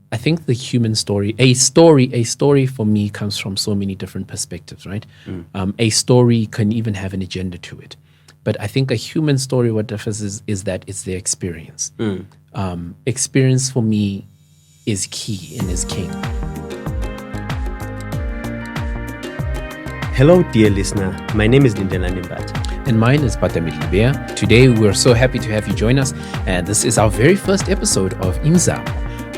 I think the human story, a story for me comes from so many different perspectives, right? A story can even have an agenda to it. But I think a human story, what differs is that it's their experience. Experience for me is key and is king. Hello, dear listener. My name is Lindelani Mbatha. And mine is Patamedi Lebea. Today, we're so happy to have you join us. And this is our very first episode of Imzamo,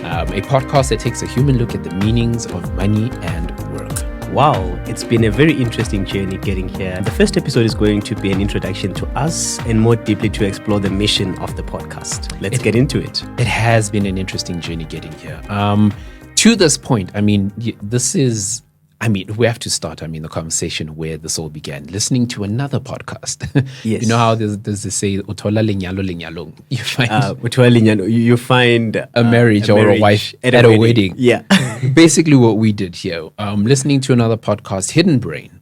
a podcast that takes a human look at the meanings of money and work. Wow, it's been a very interesting journey getting here. The first episode is going to be an introduction to us and more deeply to explore the mission of the podcast. Let's get into it. It has been an interesting journey getting here. To this point, we have to start, the conversation where this all began, listening to another podcast. Yes. You know how there's this say, Utola lenyalo lenyalong. You find a marriage or a wife at a wedding. Yeah. Basically what we did here, listening to another podcast, Hidden Brain.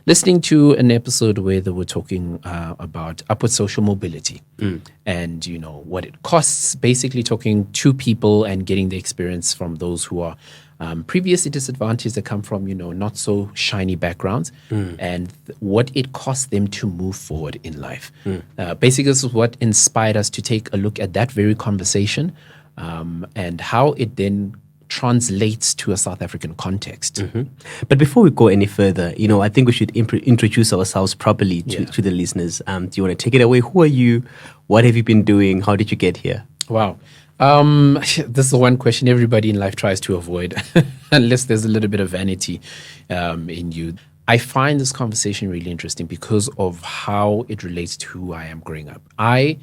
Listening to an episode where they were talking about upward social mobility and, what it costs, basically talking to people and getting the experience from those who are previously disadvantaged that come from, not so shiny backgrounds and what it costs them to move forward in life. Basically, this is what inspired us to take a look at that very conversation and how it then translates to a South African context. But before we go any further, I think we should introduce ourselves properly to the listeners. Do you want to take it away? Who are you? What have you been doing? How did you get here? Wow. This is the one question everybody in life tries to avoid, unless there's a little bit of vanity in you. I find this conversation really interesting because of how it relates to who I am growing up. I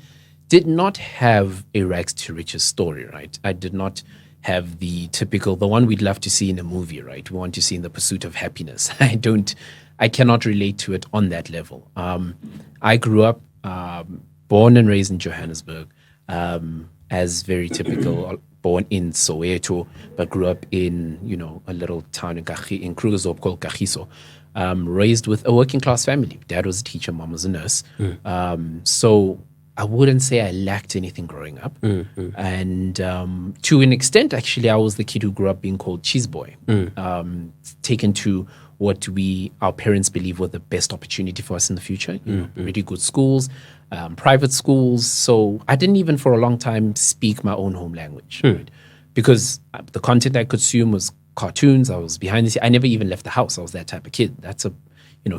did not have a rags to riches story, right? I did not have the typical, the one we'd love to see in a movie, right? We want to see in The Pursuit of Happiness. I cannot relate to it on that level. I grew up born and raised in Johannesburg, as very typical, born in Soweto, but grew up in, a little town in Krugersdorp called Kagiso. Raised with a working class family. Dad was a teacher, mom was a nurse. So I wouldn't say I lacked anything growing up. And to an extent, actually, I was the kid who grew up being called Cheese Boy, taken to what our parents believe were the best opportunity for us in the future. Really good schools, private schools. So I didn't even for a long time speak my own home language, right? Because the content I consumed was cartoons. I was behind the scenes. I never even left the house. I was that type of kid. That's a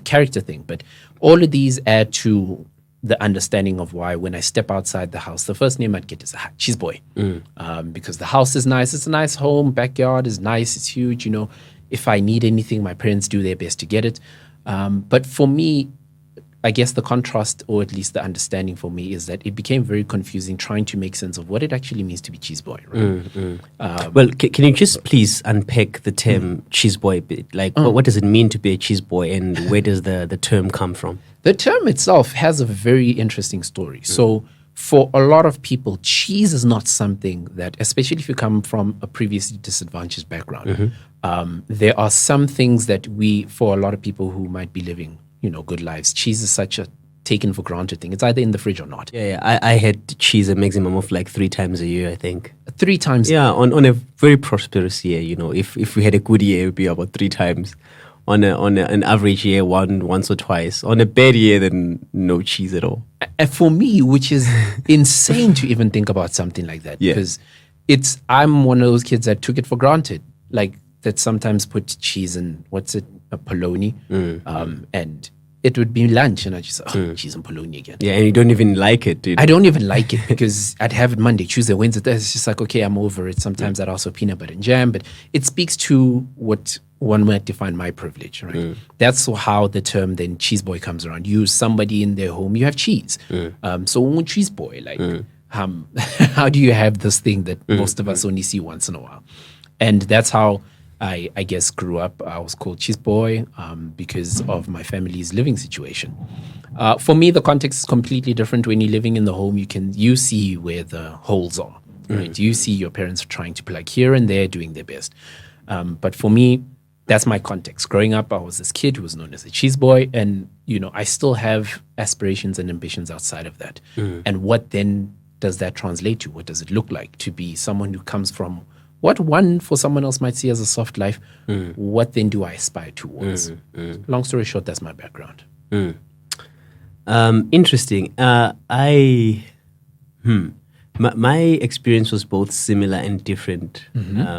character thing. But all of these add to the understanding of why when I step outside the house, the first name I'd get is Cheese Boy. Because the house is nice. It's a nice home. Backyard is nice. It's huge. If I need anything, my parents do their best to get it. But for me, I guess the contrast, or at least the understanding for me, is that it became very confusing trying to make sense of what it actually means to be Cheese Boy. Right? Well, can you just please unpack the term Cheese Boy a bit? Like, what does it mean to be a Cheese Boy, and where does the term come from? The term itself has a very interesting story. So for a lot of people, cheese is not something that, especially if you come from a previously disadvantaged background, there are some things that for a lot of people who might be living, good lives, cheese is such a taken for granted thing. It's either in the fridge or not. I had cheese a maximum of like 3 times a year, I think. 3 times? Yeah, on a very prosperous year, if we had a good year, it would be about 3 times. On an average year, once or twice. On a bad year, then no cheese at all. For me, which is insane to even think about something like that, because I'm one of those kids that took it for granted, like that sometimes put cheese in a polony, and it would be lunch, and I just cheese and polony again. Yeah, and you don't even like it, dude. I don't even like it because I'd have it Monday, Tuesday, Wednesday. It's just like, okay, I'm over it. Sometimes I'd also peanut butter and jam, but it speaks to what one might define my privilege, right? That's how the term then Cheese Boy comes around. You, somebody in their home, you have cheese. So Cheese Boy, like, how do you have this thing that most of us only see once in a while? And that's how I guess grew up. I was called Cheese Boy because of my family's living situation. For me, the context is completely different. When you're living in the home, you see where the holes are, right? You see your parents trying to plug here and there, doing their best. But for me, that's my context. Growing up, I was this kid who was known as a cheese boy, and I still have aspirations and ambitions outside of that. And what then does that translate to? What does it look like to be someone who comes from what one for someone else might see as a soft life, what then do I aspire towards? Long story short, that's my background. Interesting. My experience was both similar and different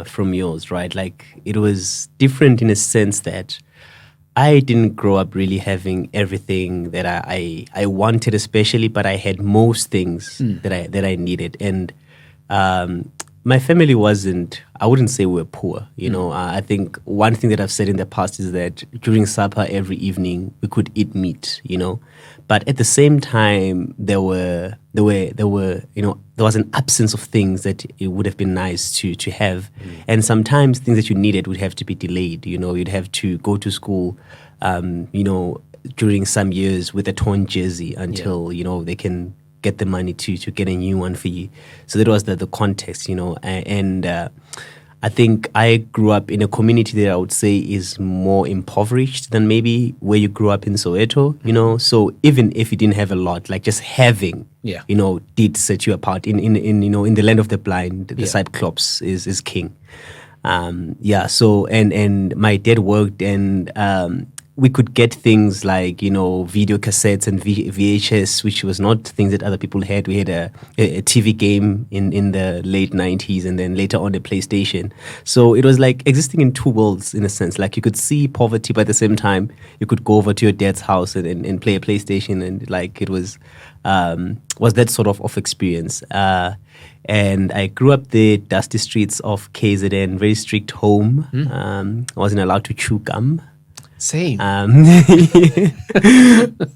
from yours, right? Like it was different in a sense that I didn't grow up really having everything that I wanted, especially, but I had most things that I needed. And my family wasn't, I wouldn't say we were poor. You know, I think one thing that I've said in the past is that during supper every evening we could eat meat, you know. But at the same time, there was an absence of things that it would have been nice to have. And sometimes things that you needed would have to be delayed. You know, you'd have to go to school, during some years with a torn jersey until, you know, they can get the money to get a new one for you. So that was the context, you know. And I think I grew up in a community that I would say is more impoverished than maybe where you grew up in Soweto, you know. So even if you didn't have a lot, like just having, you know, did set you apart. In you know, in the land of the blind, the Cyclops is king. So and my dad worked, and we could get things like, you know, video cassettes and VHS, which was not things that other people had. We had a TV game in the late 90s, and then later on a PlayStation. So it was like existing in two worlds in a sense. Like you could see poverty, but at the same time, you could go over to your dad's house and play a PlayStation, and like it was that sort of experience. And I grew up the dusty streets of KZN, very strict home. I wasn't allowed to chew gum. Same. I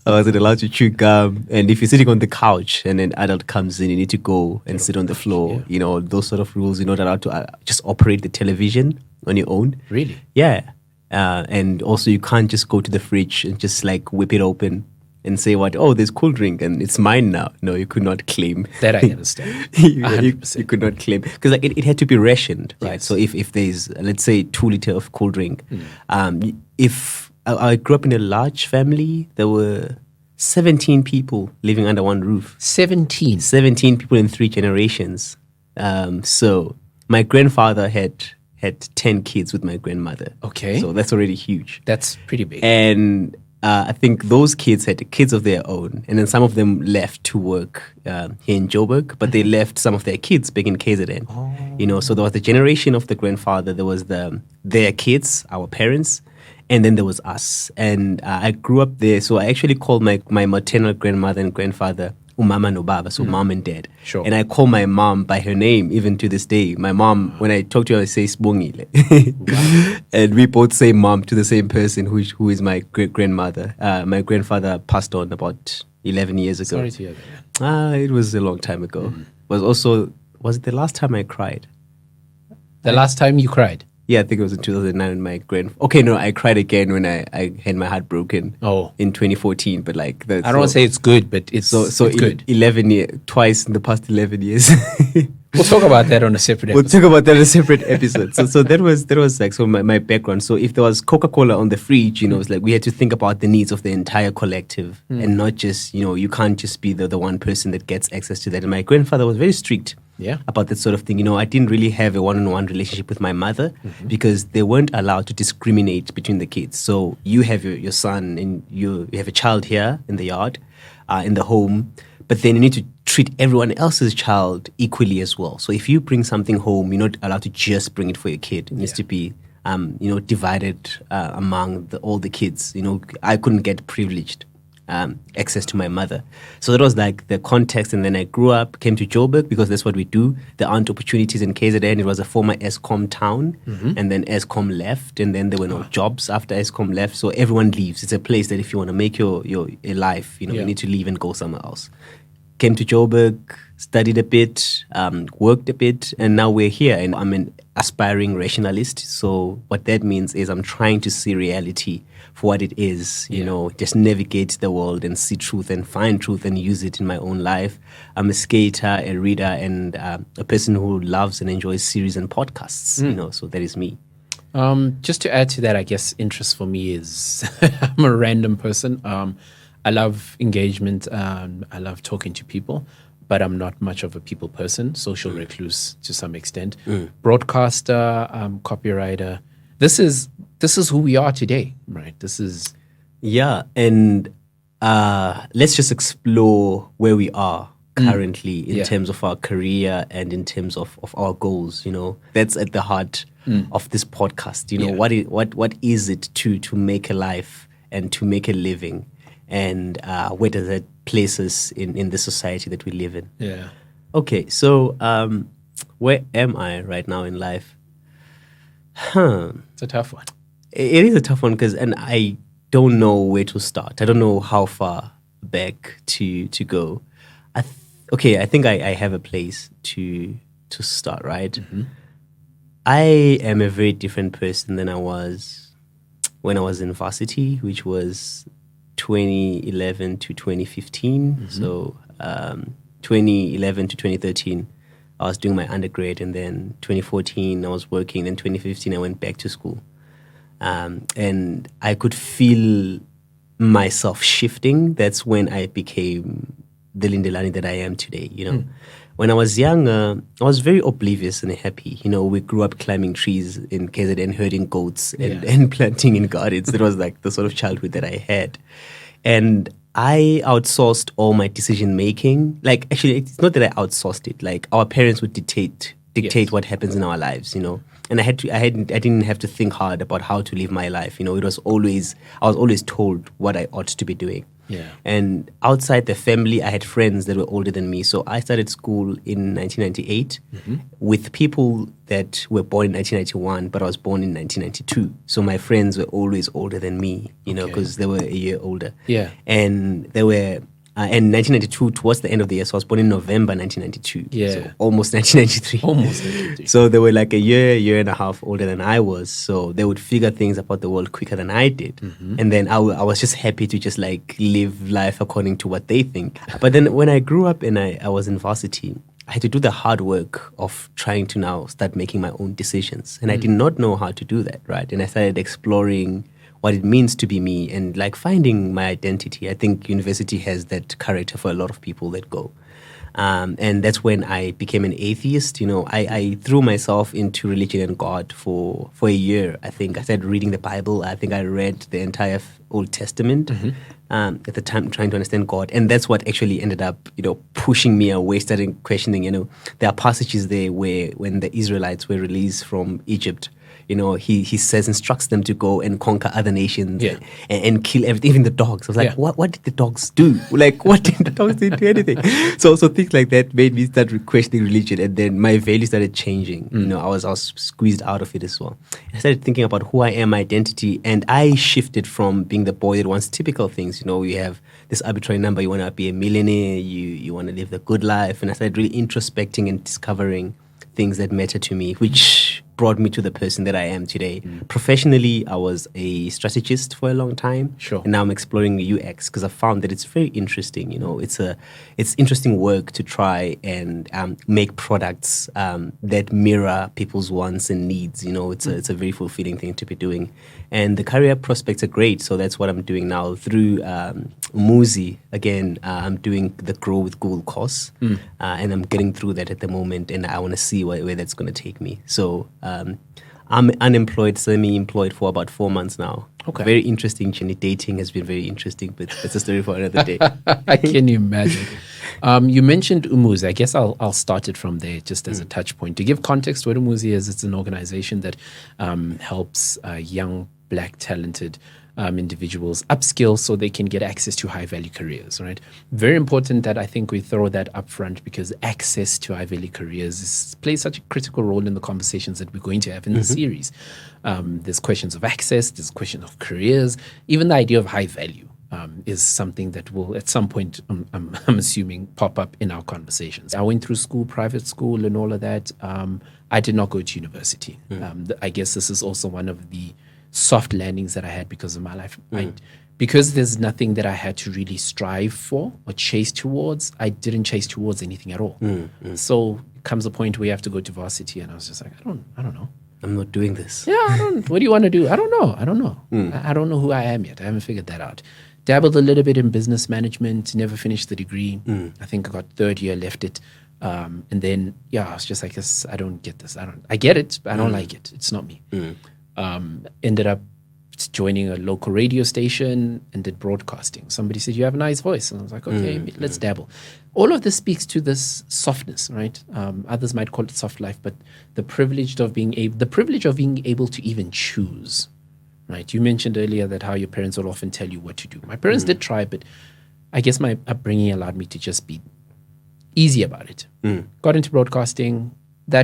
wasn't allowed to chew gum. And if you're sitting on the couch and an adult comes in, you need to go and sit on the floor. Yeah. You know, those sort of rules. You're not allowed to just operate the television on your own. Really? Yeah. And also you can't just go to the fridge and just like whip it open and say there's cool drink and it's mine now. No, you could not claim. That I understand. you could not claim. Because like it had to be rationed, right? Yes. So if there's, let's say, 2 liters of cool drink, if I grew up in a large family, there were 17 people living under one roof. 17 people in 3 generations. So my grandfather had 10 kids with my grandmother. Okay. So that's already huge. That's pretty big. And I think those kids had kids of their own, and then some of them left to work here in Joburg, but they left some of their kids back in KZN. Oh. You know, so there was the generation of the grandfather, there was their kids, our parents, and then there was us. And I grew up there, so I actually called my maternal grandmother and grandfather Umama no Baba, so mom and dad. Sure. And I call my mom by her name even to this day. My mom, when I talk to her, I say Sbongile. Wow. And we both say mom to the same person who is my great-grandmother. My grandfather passed on about 11 years ago. Sorry to hear that. It was a long time ago. Was it the last time I cried? The last time you cried? Yeah, I think it was in 2009 when I cried again when I had my heart broken in 2014. But like, I don't want to say it's good, but it's good. 11 years, twice in the past 11 years. We'll talk about that on a separate episode. We'll talk about that in a separate episode. So that was like, so my background. So if there was Coca-Cola on the fridge, you know, it's like we had to think about the needs of the entire collective and not just, you know, you can't just be the one person that gets access to that. And my grandfather was very strict. Yeah. About that sort of thing. You know, I didn't really have a one-on-one relationship with my mother because they weren't allowed to discriminate between the kids. So you have your son and you have a child here in the yard, in the home, but then you need to treat everyone else's child equally as well. So if you bring something home, you're not allowed to just bring it for your kid. It needs to be, divided among all the kids. You know, I couldn't get privileged access to my mother. So that was like the context. And then I grew up, came to Joburg because that's what we do. There aren't opportunities in KZN. It was a former ESCOM town. And then ESCOM left. And then there were no jobs after ESCOM left. So everyone leaves. It's a place that if you want to make your life, you need to leave and go somewhere else. Came to Joburg, studied a bit, worked a bit, and now we're here. And I'm an aspiring rationalist. So what that means is I'm trying to see reality for what it is, you know, just navigate the world and see truth and find truth and use it in my own life. I'm a skater, a reader, and a person who loves and enjoys series and podcasts, you know, so that is me. Just to add to that, I guess interest for me is I'm a random person. I love engagement. I love talking to people. but I'm not much of a people person, social recluse to some extent. Broadcaster, copywriter. This is who we are today, right? This is and let's just explore where we are currently in terms of our career and in terms of our goals. That's at the heart of this podcast. What is it to make a life and to make a living, and where does that place us in the society that we live in? Yeah. Okay, so where am I right now in life? It's a tough one. It is a tough one and I don't know where to start. I don't know how far back to go. I think I have a place to start, right? Mm-hmm. I am a very different person than I was when I was in varsity, which was 2011 to 2015. Mm-hmm. So 2011 to 2013, I was doing my undergrad, and then 2014 I was working. Then 2015 I went back to school, and I could feel myself shifting. That's when I became the Lindelani that I am today. When I was younger, I was very oblivious and happy. We grew up climbing trees in KZN, herding goats and planting in gardens. That was like the sort of childhood that I had. And I outsourced all my decision making. Like, actually, it's not that I outsourced it. Like, our parents would dictate what happens in our lives, And I didn't have to think hard about how to live my life. I was always told what I ought to be doing. Yeah. And outside the family, I had friends that were older than me. So I started school in 1998 with people that were born in 1991, but I was born in 1992. So my friends were always older than me, because they were a year older. Yeah. And they were... and 1992, towards the end of the year, so I was born in November 1992. Yeah. So almost 1993. Almost 1993. So they were like a year and a half older than I was. So they would figure things about the world quicker than I did. Mm-hmm. And then I was just happy to just like live life according to what they think. But then when I grew up and I was in varsity, I had to do the hard work of trying to now start making my own decisions. And I did not know how to do that, right? And I started exploring what it means to be me and like finding my identity. I think university has that character for a lot of people that go. And that's when I became an atheist. I threw myself into religion and God for a year. I think I started reading the Bible. I think I read the entire Old Testament at the time, trying to understand God. And that's what actually ended up, pushing me away, starting questioning. There are passages there where when the Israelites were released from Egypt, he says, instructs them to go and conquer other nations and kill everything, even the dogs. I was like, what did the dogs do? Like, what did the dogs do anything? So things like that made me start questioning religion, and then my values started changing. I was squeezed out of it as well. I started thinking about who I am, my identity, and I shifted from being the boy that wants typical things. You have this arbitrary number, you want to be a millionaire, you want to live the good life, and I started really introspecting and discovering things that matter to me, which brought me to the person that I am today. Professionally, I was a strategist for a long time. Sure. And now I'm exploring UX because I found that it's very interesting. It's interesting work to try and make products that mirror people's wants and needs. It's a very fulfilling thing to be doing. And the career prospects are great. So that's what I'm doing now through Muzi. Again, I'm doing the Grow with Google course. And I'm getting through that at the moment. And I want to see where that's going to take me. So I'm unemployed, semi-employed for about 4 months now. Okay. Very interesting journey. Dating has been very interesting, but that's a story for another day. I can imagine. You mentioned Umuzi. I guess I'll start it from there just as a touch point. To give context, what Umuzi is, it's an organization that helps young, black, talented individuals upskill so they can get access to high-value careers, right? Very important that I think we throw that up front, because access to high-value careers plays such a critical role in the conversations that we're going to have in the series. There's questions of access, there's questions of careers, even the idea of high value is something that will at some point, I'm assuming, pop up in our conversations. I went through school, private school and all of that. I did not go to university. I guess this is also one of the soft landings that I had because of my life. Because there's nothing that I had to really strive for or chase towards, I didn't chase towards anything at all. So it comes a point where you have to go to varsity, and I was just like, I don't know. I'm not doing this. Yeah, what do you want to do? I don't know. I don't know who I am yet. I haven't figured that out. dabbled a little bit in business management, never finished the degree. I think I got third year, left it. And then, I was just like, I don't get this. I get it, but I don't like it. It's not me. Ended up joining a local radio station and did broadcasting. Somebody said, you have a nice voice. And I was like, okay, let's dabble. All of this speaks to this softness, right? Others might call it soft life, but the privilege of being able to even choose, right? You mentioned earlier that how your parents will often tell you what to do. My parents did try, but I guess my upbringing allowed me to just be easy about it. Got into broadcasting. I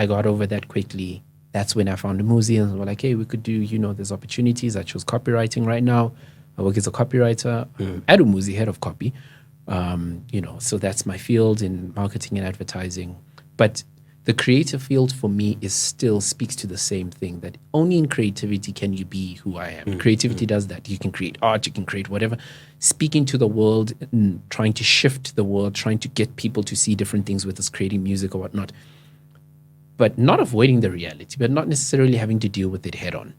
got over that quickly. That's when I found a museum and we're like, hey, we could do, there's opportunities. I chose copywriting right now. I work as a copywriter at Umuzi, head of copy. So that's my field in marketing and advertising. But the creative field for me still speaks to the same thing, that only in creativity can you be who I am. Creativity does that. You can create art, you can create whatever. Speaking to the world and trying to shift the world, trying to get people to see different things with us, creating music or whatnot. But not avoiding the reality, but not necessarily having to deal with it head on.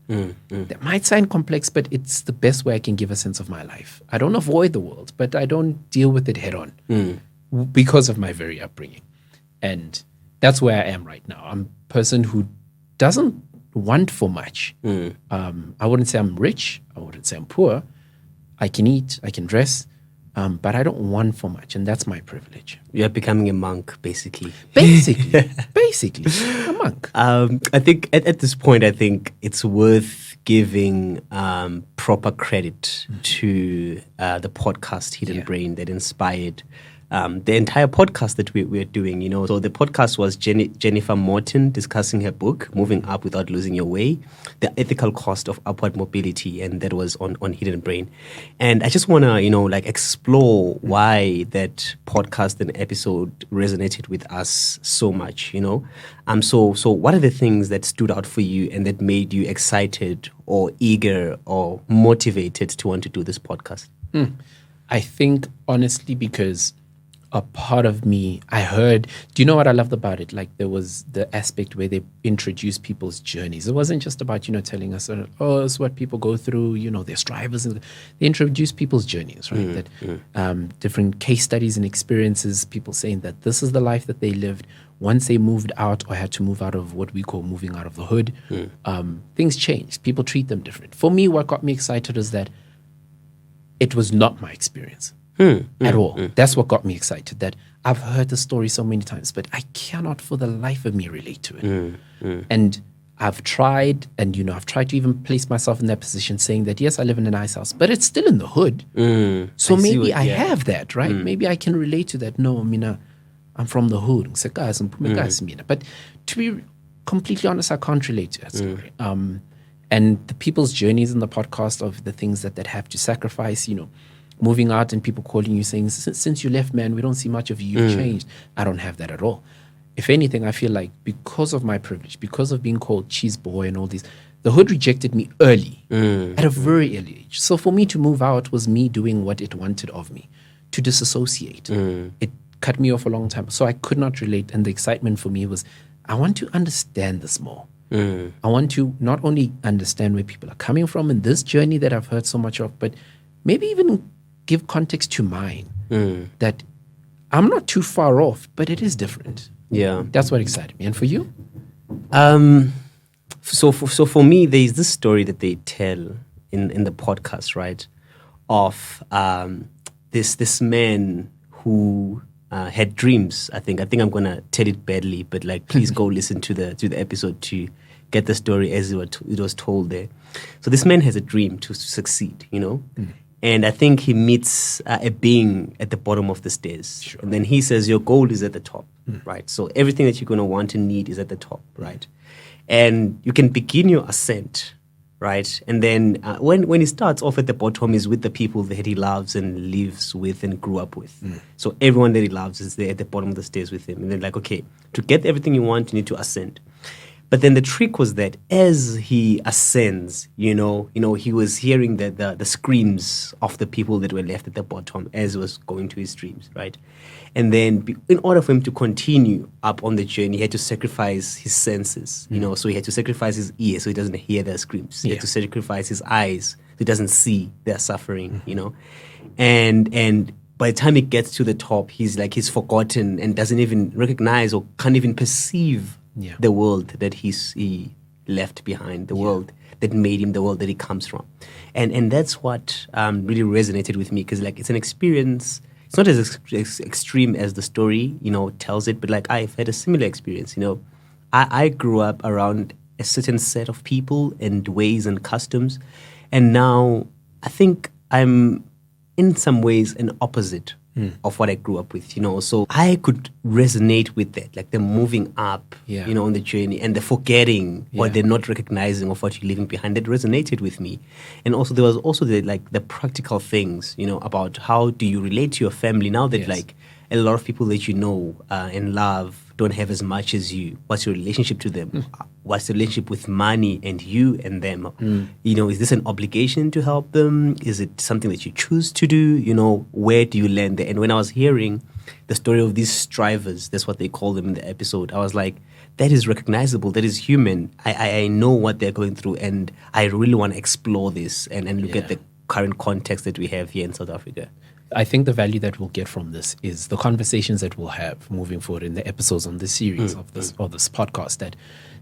That might sound complex, but it's the best way I can give a sense of my life. I don't avoid the world, but I don't deal with it head on because of my very upbringing. And that's where I am right now. I'm a person who doesn't want for much. I wouldn't say I'm rich. I wouldn't say I'm poor. I can eat, I can dress, but I don't want for much, and that's my privilege. You're becoming a monk, basically. Basically, a monk. I think at this point, I think it's worth giving proper credit to the podcast Hidden Brain that inspired the entire podcast that we're doing, So the podcast was Jennifer Morton discussing her book, Moving Up Without Losing Your Way, the ethical cost of upward mobility, and that was on Hidden Brain. And I just want to, explore why that podcast and episode resonated with us so much, So what are the things that stood out for you and that made you excited or eager or motivated to want to do this podcast? I think, honestly, because a part of me, I heard, do you know what I loved about it? Like, there was the aspect where they introduced people's journeys. It wasn't just about, telling us, it's what people go through, their strivers. And they introduced people's journeys, right? Different case studies and experiences, people saying that this is the life that they lived once they moved out or had to move out of what we call moving out of the hood. Things changed. People treat them different. For me, what got me excited is that it was not my experience. At all. That's what got me excited, that I've heard the story so many times, but I cannot for the life of me relate to it. And I've tried, and I've tried to even place myself in that position, saying that, yes, I live in a nice house, but it's still in the hood. So maybe I have that, right? Maybe I can relate to that. No, I'm from the hood. But to be completely honest, I can't relate to that story. And the people's journeys in the podcast of the things that have to sacrifice, moving out and people calling you saying, since you left, man, we don't see much of you. You've changed. I don't have that at all. If anything, I feel like because of my privilege, because of being called cheese boy and all these, the hood rejected me early, at a very early age. So for me to move out was me doing what it wanted of me, to disassociate. It cut me off a long time. So I could not relate. And the excitement for me was, I want to understand this more. I want to not only understand where people are coming from in this journey that I've heard so much of, but maybe even give context to mine, that I'm not too far off, but it is different. Yeah. That's what excited me. And for you? So for me, there's this story that they tell in the podcast, right? Of this man who had dreams. I think I'm gonna tell it badly, but please go listen to the episode to get the story as it was told there. So this man has a dream to succeed, And I think he meets a being at the bottom of the stairs. Sure. And then he says, your goal is at the top, right? So everything that you're going to want and need is at the top, right? And you can begin your ascent, right? And then when he starts off at the bottom is with the people that he loves and lives with and grew up with. So everyone that he loves is there at the bottom of the stairs with him. And then okay, to get everything you want, you need to ascend. But then the trick was that as he ascends, he was hearing the screams of the people that were left at the bottom as he was going to his dreams, right? And then in order for him to continue up on the journey, he had to sacrifice his senses, so he had to sacrifice his ears so he doesn't hear their screams. He had to sacrifice his eyes so he doesn't see their suffering, And by the time he gets to the top, he's forgotten and doesn't even recognize or can't even perceive the world that he left behind, the world that made him, the world that he comes from. And that's what really resonated with me, because it's an experience. It's not as extreme as the story, tells it, but I've had a similar experience. I grew up around a certain set of people and ways and customs, and now I think I'm in some ways an opposite of what I grew up with, So I could resonate with that, the moving up, on the journey, and the forgetting or the not recognizing of what you're leaving behind. That resonated with me. And also there was also the practical things, about how do you relate to your family now that a lot of people that and love don't have as much as you. What's your relationship to them? What's the relationship with money and you and them? Is this an obligation to help them? Is it something that you choose to do? Where do you land there? And when I was hearing the story of these strivers, that's what they call them in the episode, I was like, that is recognizable. That is human. I know what they're going through, and I really want to explore this and look at the current context that we have here in South Africa. I think the value that we'll get from this is the conversations that we'll have moving forward in the episodes on this series of this podcast. That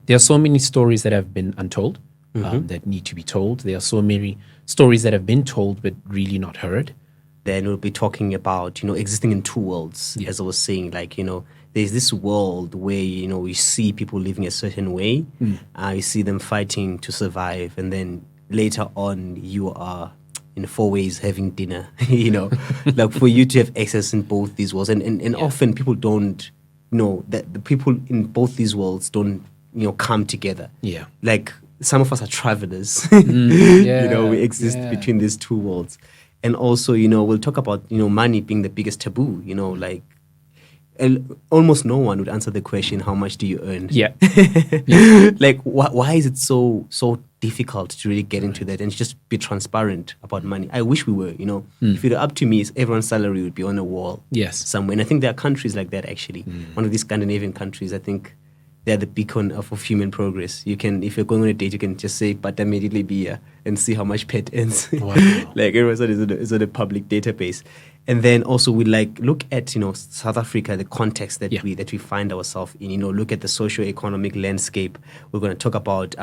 there are so many stories that have been untold that need to be told. There are so many stories that have been told but really not heard. Then we'll be talking about existing in two worlds, as I was saying. There's this world where you see people living a certain way, you see them fighting to survive, and then later on you are in 4 ways having dinner, for you to have access in both these worlds. And often people don't know that the people in both these worlds don't, come together. Yeah. Some of us are travelers, we exist between these two worlds. And also, we'll talk about, money being the biggest taboo, almost no one would answer the question, how much do you earn? Yeah. Why is it so difficult to really get into that and just be transparent about money? I wish we were, If it were up to me, everyone's salary would be on a wall somewhere. And I think there are countries like that, actually. One of these Scandinavian countries, I think they're the beacon of human progress. You can, if you're going on a date, you can just say Patamedi Lebea and see how much pet earns. Wow. Everyone is on a public database. And then also we look at South Africa, the context that we find ourselves in. Look at the socio-economic landscape. We're going to talk about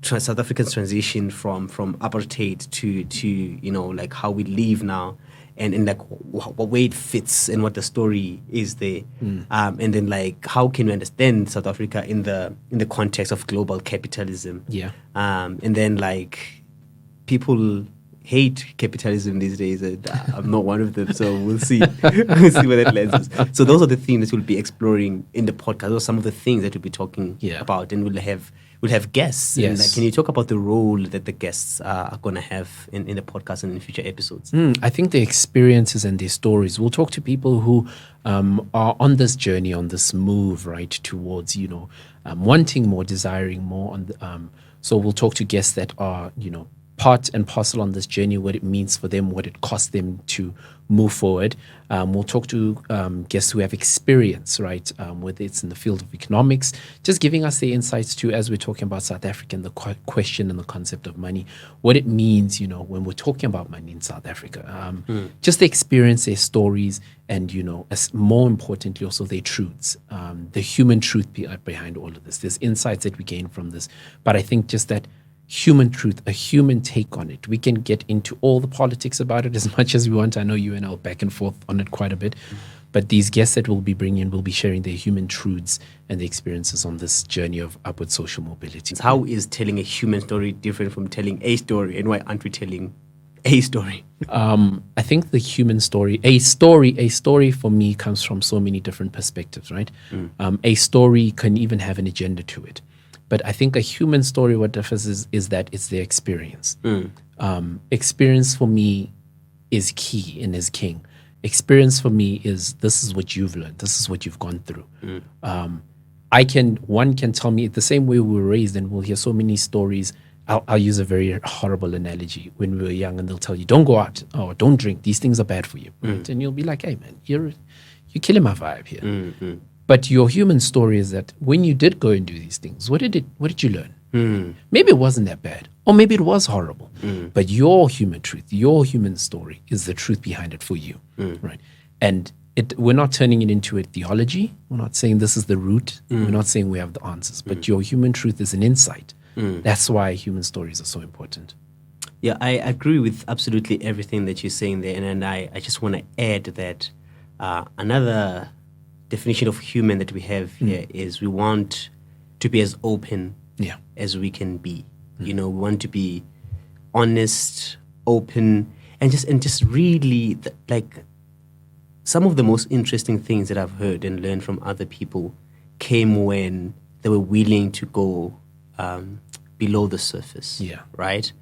South Africa's transition from apartheid to how we live now, and what way it fits and what the story is there. And then how can we understand South Africa in the context of global capitalism? Yeah. And then people hate capitalism these days, and I'm not one of them, so we'll see. We'll see where that lands us. So those are the themes that we'll be exploring in the podcast. Those are some of the things that we'll be talking about, and we'll have guests. Yes. And, can you talk about the role that the guests are going to have in the podcast and in future episodes? I think the experiences and their stories. We'll talk to people who are on this journey, on this move, right, towards wanting more, desiring more. So we'll talk to guests that are part and parcel on this journey, what it means for them, what it costs them to move forward. We'll talk to guests who have experience, right, whether it's in the field of economics, just giving us their insights to, as we're talking about South Africa and the question and the concept of money, what it means, when we're talking about money in South Africa. Just the experience, their stories, and, as more importantly, also their truths, the human truth behind all of this. There's insights that we gain from this. But I think just that human truth, a human take on it. We can get into all the politics about it as much as we want. I know you and I will back and forth on it quite a bit. But these guests that we'll be bringing will be sharing their human truths and the experiences on this journey of upward social mobility. How is telling a human story different from telling a story? And why aren't we telling a story? I think the human story, a story for me comes from so many different perspectives, right? A story can even have an agenda to it. But I think a human story, what differs is that it's their experience. Experience for me is key and is king. Experience for me is, this is what you've learned. This is what you've gone through. one can tell me the same way we were raised, and we'll hear so many stories. I'll use a very horrible analogy. When we were young, and they'll tell you, don't go out or don't drink. These things are bad for you. Right? And you'll be like, hey, man, you're killing my vibe here. But your human story is that when you did go and do these things, what did you learn? Maybe it wasn't that bad, or maybe it was horrible. But your human truth, your human story is the truth behind it for you. Right? And we're not turning it into a theology. We're not saying this is the root. We're not saying we have the answers. But your human truth is an insight. That's why human stories are so important. Yeah, I agree with absolutely everything that you're saying there. And I just want to add that another definition of human that we have here is we want to be as open as we can be. We want to be honest, open, and just really like some of the most interesting things that I've heard and learned from other people came when they were willing to go below the surface. Right?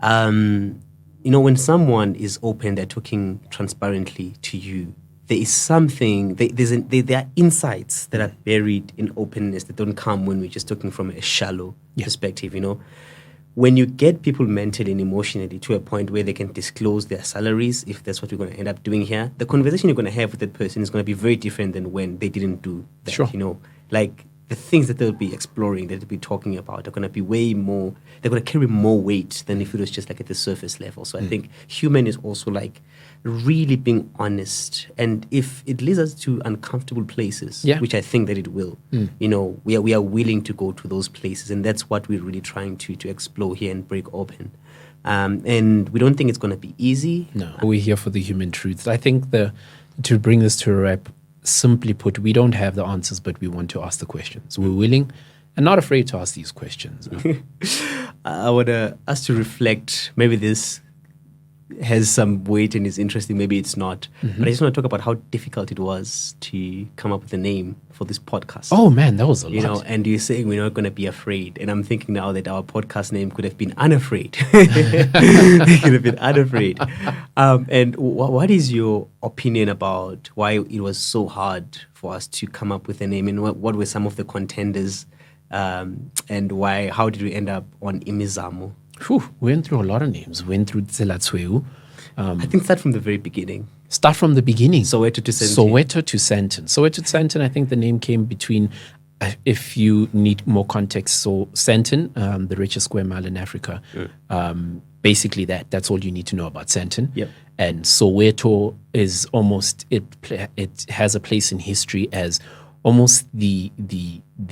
When someone is open, they're talking transparently to you, there is something, there are insights that are buried in openness that don't come when we're just talking from a shallow perspective, When you get people mentally and emotionally to a point where they can disclose their salaries, if that's what we're going to end up doing here, the conversation you're going to have with that person is going to be very different than when they didn't do that, Like the things that they'll be exploring, that they'll be talking about are going to be way more, they're going to carry more weight than if it was just like at the surface level. So I think human is also like really being honest. And if it leads us to uncomfortable places, which I think that it will, we are willing to go to those places. And that's what we're really trying to explore here and break open. And we don't think it's going to be easy. No, we're here for the human truths. I think to bring this to a wrap, simply put, we don't have the answers, but we want to ask the questions. We're willing and not afraid to ask these questions. I want us to reflect. Maybe this has some weight and is interesting. Maybe it's not. But I just want to talk about how difficult it was to come up with a name for this podcast. Oh man, that was a lot. And you're saying we're not going to be afraid. And I'm thinking now that our podcast name could have been Unafraid. It could have been Unafraid. And what is your opinion about why it was so hard for us to come up with a name? And what were some of the contenders? And how did we end up on Imizamo? We went through a lot of names. We went through Tselatsweu. I think start from the very beginning. Start from the beginning. Soweto to Sandton. Soweto to Sandton. Soweto to Sandton, I think the name came between, if you need more context, so Sandton, the richest square mile in Africa, basically that's all you need to know about Sandton. Yep. And Soweto is almost, it has a place in history as almost the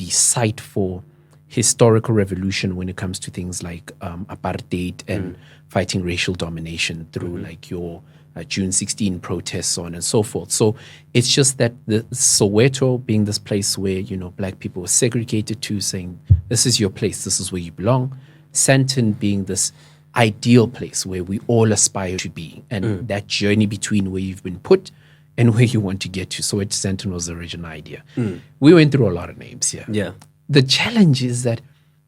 site for historical revolution when it comes to things like apartheid and fighting racial domination through like your June 16 protests, so on and so forth. So it's just that the Soweto being this place where, black people were segregated to, saying, this is your place, this is where you belong. Sandton being this ideal place where we all aspire to be. And that journey between where you've been put and where you want to get to. Soweto Sandton was the original idea. We went through a lot of names here. Yeah. The challenge is that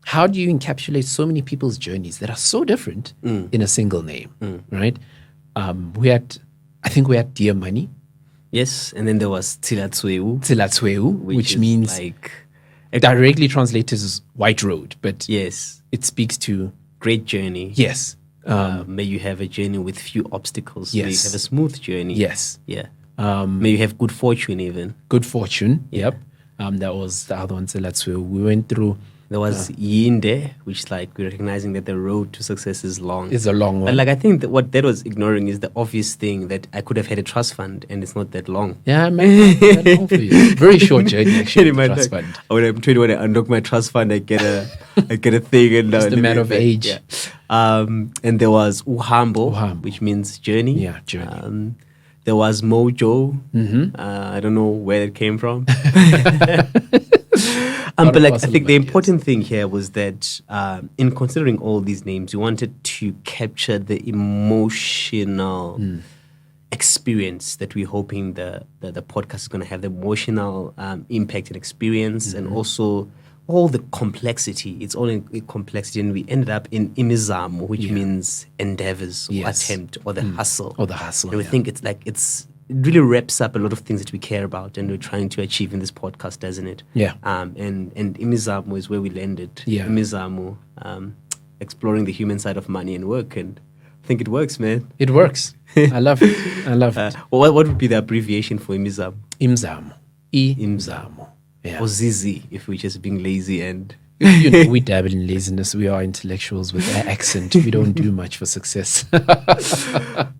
how do you encapsulate so many people's journeys that are so different in a single name, right? We had Dear Money. Yes, and then there was Tselatsweu, which means like directly translated as White Road, but yes, it speaks to great journey. Yes. May you have a journey with few obstacles. Yes. May you have a smooth journey. Yes. Yeah. May you have good fortune even. Good fortune. Yep. That was the other one. Tselatsweu. We went through. There was Yinde, which is like we're recognizing that the road to success is long. It's a long one. But like I think that what that was ignoring is the obvious thing that I could have had a trust fund and it's not that long. Yeah, man, that long for you. Very short journey actually. Trust fund. When I'm 21, I unlock my trust fund. I get a thing, and just a matter of age. Yeah. And there was Uhambo, which means journey. Yeah, journey. There was Mojo. I don't know where it came from. But like, I think the important thing here was that in considering all these names, we wanted to capture the emotional experience that we're hoping the podcast is going to have, the emotional impact and experience, and also all the complexity. It's all in complexity, and we ended up in Imizamo, which means endeavors or attempt or the hustle. Or the hustle. And we think it's like it's really wraps up a lot of things that we care about and we're trying to achieve in this podcast, doesn't it? Yeah. And imizamo is where we landed. Yeah. Imizamo, exploring the human side of money and work, and I think it works, man. It works. I love it. I love it. What would be the abbreviation for imizamo? Imzamo. Imzamo. Yeah. Or zizi, if we're just being lazy and... We dabble in laziness. We are intellectuals with an accent. We don't do much for success.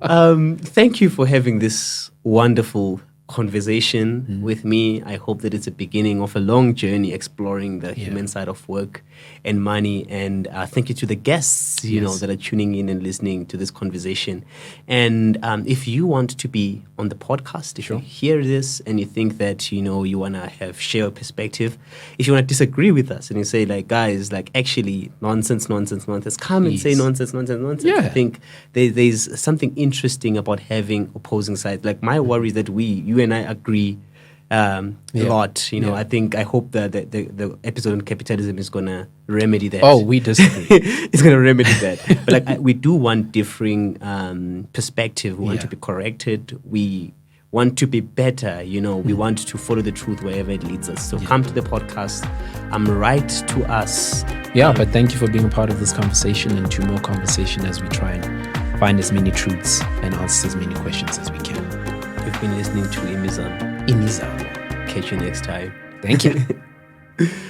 Thank you for having this wonderful conversation with me. I hope that it's a beginning of a long journey exploring the human side of work and money. And thank you to the guests, you know, that are tuning in and listening to this conversation. And if you want to be on the podcast, if you hear this and you think that, you know, you want to share a perspective, if you want to disagree with us and you say, like, guys, like, actually, nonsense, come and say nonsense. Yeah. I think there's something interesting about having opposing sides. Like, my worry is that you and I agree a lot. You know, I hope that the episode on capitalism is going to remedy that. Oh, we disagree. It's going to remedy that. But like, we do want differing perspective. We want to be corrected. We want to be better. You know, we want to follow the truth wherever it leads us. So come to the podcast. Write to us. Yeah, but thank you for being a part of this conversation and to more conversation as we try and find as many truths and answer as many questions as we can. You've been listening to Imizamo. Imizamo. Catch you next time. Thank you.